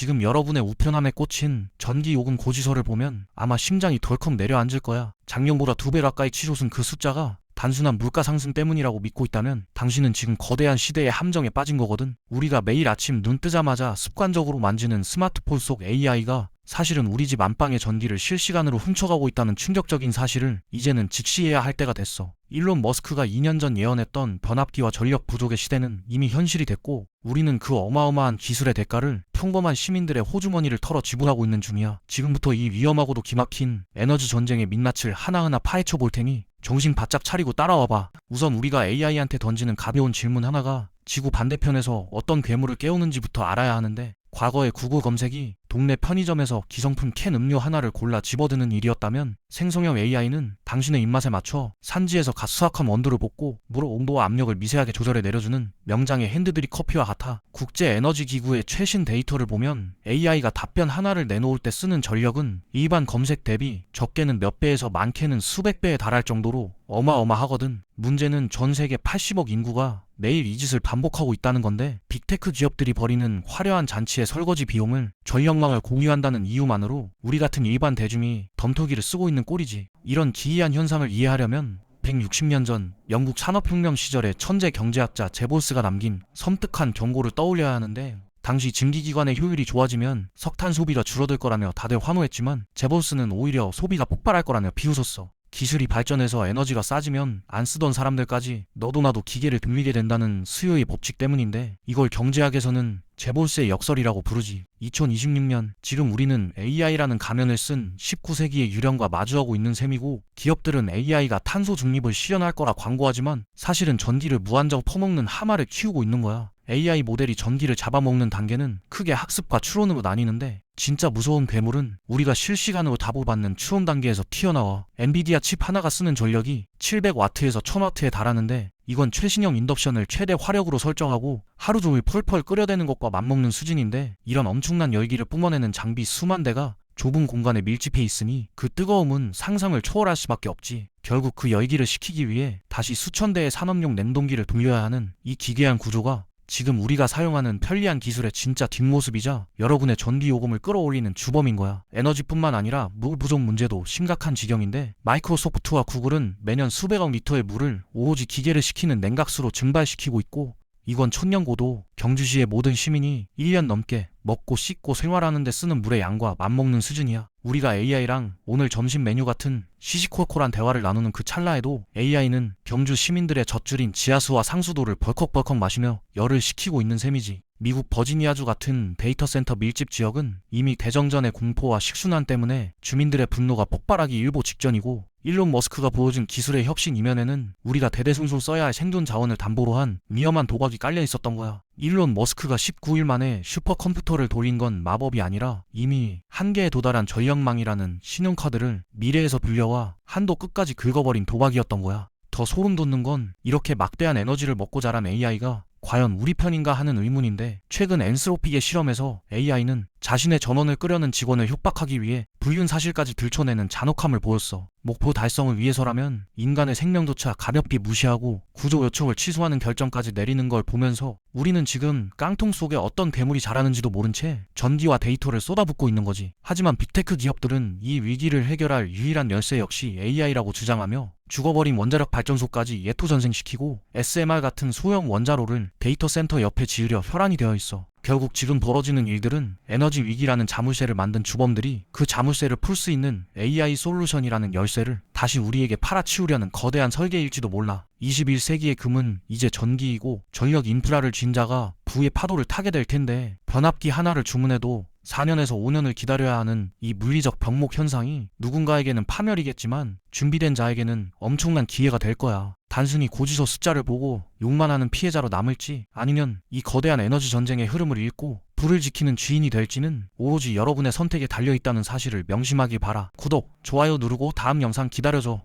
지금 여러분의 우편함에 꽂힌 전기 요금 고지서를 보면 아마 심장이 덜컥 내려앉을 거야. 작년보다 2배 가까이 치솟은 그 숫자가 단순한 물가 상승 때문이라고 믿고 있다면 당신은 지금 거대한 시대의 함정에 빠진 거거든. 우리가 매일 아침 눈 뜨자마자 습관적으로 만지는 스마트폰 속 AI가 사실은 우리 집 안방의 전기를 실시간으로 훔쳐가고 있다는 충격적인 사실을 이제는 직시해야 할 때가 됐어. 일론 머스크가 2년 전 예언했던 변압기와 전력 부족의 시대는 이미 현실이 됐고, 우리는 그 어마어마한 기술의 대가를 평범한 시민들의 호주머니를 털어 지불하고 있는 중이야. 지금부터 이 위험하고도 기막힌 에너지 전쟁의 민낯을 하나하나 파헤쳐 볼 테니 정신 바짝 차리고 따라와봐. 우선 우리가 AI한테 던지는 가벼운 질문 하나가 지구 반대편에서 어떤 괴물을 깨우는지부터 알아야 하는데, 과거의 구글 검색이 동네 편의점에서 기성품 캔 음료 하나를 골라 집어드는 일이었다면 생성형 AI는 당신의 입맛에 맞춰 산지에서 갓 수확한 원두를 볶고 물 온도와 압력을 미세하게 조절해 내려주는 명장의 핸드드립 커피와 같아. 국제에너지기구의 최신 데이터를 보면 AI가 답변 하나를 내놓을 때 쓰는 전력은 일반 검색 대비 적게는 몇 배에서 많게는 수백 배에 달할 정도로 어마어마하거든. 문제는 전 세계 80억 인구가 매일 이 짓을 반복하고 있다는 건데, 빅테크 기업들이 벌이는 화려한 잔치의 설거지 비용을 전력망을 공유한다는 이유만으로 우리 같은 일반 대중이 덤터기를 쓰고 있는 꼴이지. 이런 기이한 현상을 이해하려면 160년 전 영국 산업혁명 시절의 천재 경제학자 제보스가 남긴 섬뜩한 경고를 떠올려야 하는데, 당시 증기기관의 효율이 좋아지면 석탄 소비가 줄어들 거라며 다들 환호했지만 제보스는 오히려 소비가 폭발할 거라며 비웃었어. 기술이 발전해서 에너지가 싸지면 안 쓰던 사람들까지 너도 나도 기계를 빌리게 된다는 수요의 법칙 때문인데, 이걸 경제학에서는 제볼스의 역설이라고 부르지. 2026년 지금 우리는 AI라는 가면을 쓴 19세기의 유령과 마주하고 있는 셈이고, 기업들은 AI가 탄소 중립을 실현할 거라 광고하지만 사실은 전기를 무한정 퍼먹는 하마를 키우고 있는 거야. AI 모델이 전기를 잡아먹는 단계는 크게 학습과 추론으로 나뉘는데, 진짜 무서운 괴물은 우리가 실시간으로 답을 받는 추론 단계에서 튀어나와. 엔비디아 칩 하나가 쓰는 전력이 700W에서 1000W에 달하는데, 이건 최신형 인덕션을 최대 화력으로 설정하고 하루 종일 펄펄 끓여대는 것과 맞먹는 수준인데, 이런 엄청난 열기를 뿜어내는 장비 수만 대가 좁은 공간에 밀집해 있으니 그 뜨거움은 상상을 초월할 수밖에 없지. 결국 그 열기를 식히기 위해 다시 수천 대의 산업용 냉동기를 돌려야 하는 이 기괴한 구조가 지금 우리가 사용하는 편리한 기술의 진짜 뒷모습이자 여러분의 전기 요금을 끌어올리는 주범인 거야. 에너지뿐만 아니라 물 부족 문제도 심각한 지경인데, 마이크로소프트와 구글은 매년 수백억 리터의 물을 오로지 기계를 식히는 냉각수로 증발시키고 있고, 이건 천년고도 경주시의 모든 시민이 1년 넘게 먹고 씻고 생활하는 데 쓰는 물의 양과 맞먹는 수준이야. 우리가 AI랑 오늘 점심 메뉴 같은 시시콜콜한 대화를 나누는 그 찰나에도 AI는 경주 시민들의 젖줄인 지하수와 상수도를 벌컥벌컥 마시며 열을 식히고 있는 셈이지. 미국 버지니아주 같은 데이터 센터 밀집 지역은 이미 대정전의 공포와 식순환 때문에 주민들의 분노가 폭발하기 일보 직전이고, 일론 머스크가 보여준 기술의 혁신 이면에는 우리가 대대손손 써야 할 생존 자원을 담보로 한 위험한 도박이 깔려 있었던 거야. 일론 머스크가 19일 만에 슈퍼컴퓨터를 돌린 건 마법이 아니라 이미 한계에 도달한 전력망이라는 신용카드를 미래에서 빌려와 한도 끝까지 긁어버린 도박이었던 거야. 더 소름 돋는 건 이렇게 막대한 에너지를 먹고 자란 AI가 과연 우리 편인가 하는 의문인데, 최근 엔스로픽의 실험에서 AI는 자신의 전원을 끄려는 직원을 협박하기 위해 불륜 사실까지 들춰내는 잔혹함을 보였어. 목표 달성을 위해서라면 인간의 생명조차 가볍게 무시하고 구조 요청을 취소하는 결정까지 내리는 걸 보면서 우리는 지금 깡통 속에 어떤 괴물이 자라는지도 모른 채 전기와 데이터를 쏟아붓고 있는 거지. 하지만 빅테크 기업들은 이 위기를 해결할 유일한 열쇠 역시 AI라고 주장하며 죽어버린 원자력 발전소까지 예토전생시키고 SMR 같은 소형 원자로를 데이터 센터 옆에 지으려 혈안이 되어 있어. 결국 지금 벌어지는 일들은 에너지 위기라는 자물쇠를 만든 주범들이 그 자물쇠를 풀 수 있는 AI 솔루션이라는 열쇠를 다시 우리에게 팔아치우려는 거대한 설계일지도 몰라. 21세기의 금은 이제 전기이고 전력 인프라를 쥔 자가 부의 파도를 타게 될 텐데, 변압기 하나를 주문해도 4년에서 5년을 기다려야 하는 이 물리적 병목 현상이 누군가에게는 파멸이겠지만 준비된 자에게는 엄청난 기회가 될 거야. 단순히 고지서 숫자를 보고 욕만 하는 피해자로 남을지, 아니면 이 거대한 에너지 전쟁의 흐름을 읽고 불을 지키는 주인이 될지는 오로지 여러분의 선택에 달려있다는 사실을 명심하길 바라. 구독, 좋아요 누르고 다음 영상 기다려줘.